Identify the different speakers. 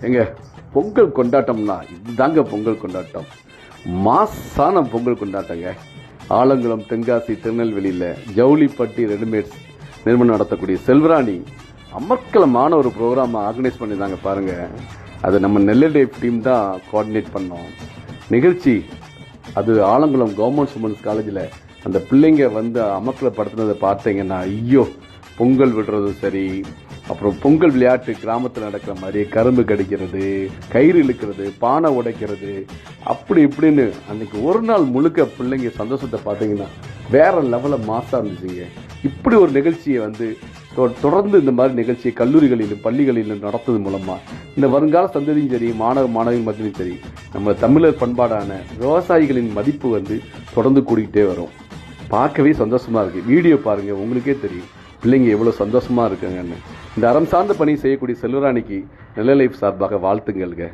Speaker 1: எங்க பொங்கல் கொண்டாட்டம்னா இதுதாங்க பொங்கல் கொண்டாட்டம். மாசான பொங்கல் கொண்டாட்டங்க. ஆலங்குளம், தென்காசி, திருநெல்வேலியில் ஜவுளிப்பட்டி ரெடிமேட்ஸ் நிறுவனம் நடத்தக்கூடிய செல்வராணி அமர்க்கலமான ஒரு ப்ரோக்ராம் ஆர்கனைஸ் பண்ணியிருந்தாங்க பாருங்க. அதை நம்ம நெல்லடை டீம் தான் கோஆர்டினேட் பண்ணோம். நிகழ்ச்சி அது ஆலங்குளம் கவர்மெண்ட் உமன்ஸ் காலேஜில் அந்த பிள்ளைங்க வந்து அமர்க்கலப்படுத்தினதை பார்த்தீங்கன்னா, ஐயோ, பொங்கல் விடுறதும் சரி, அப்புறம் பொங்கல் விளையாட்டு கிராமத்தில் நடக்கிற மாதிரி கரும்பு கடிக்கிறது, கயிறு இழுக்கிறது, பானை உடைக்கிறது, அப்படி இப்படின்னு அன்னைக்கு ஒரு நாள் முழுக்க பிள்ளைங்க சந்தோஷத்தை பார்த்தீங்கன்னா வேற லெவலில் மாசா இருந்துச்சுங்க. இப்படி ஒரு நிகழ்ச்சியை வந்து தொடர்ந்து இந்த மாதிரி நிகழ்ச்சியை கல்லூரிகளிலும் பள்ளிகளிலும் நடத்துவது மூலமா இந்த வருங்கால சந்ததியும் சரி, மாணவிகள் மத்தியிலும் சரி, நம்ம தமிழர் பண்பாடான விவசாயிகளின் மதிப்பு வந்து தொடர்ந்து கூடிக்கிட்டே வரும். பார்க்கவே சந்தோஷமா இருக்கு. வீடியோ பாருங்க, உங்களுக்கே தெரியும் பிள்ளைங்க எவ்வளோ சந்தோஷமா இருக்காங்கன்னு. இந்த அறம் சார்ந்த பணி செய்யக்கூடிய செல்வராணிக்கு நல்ல லைஃப் சார்பாக வாழ்த்துங்கள்ங்க.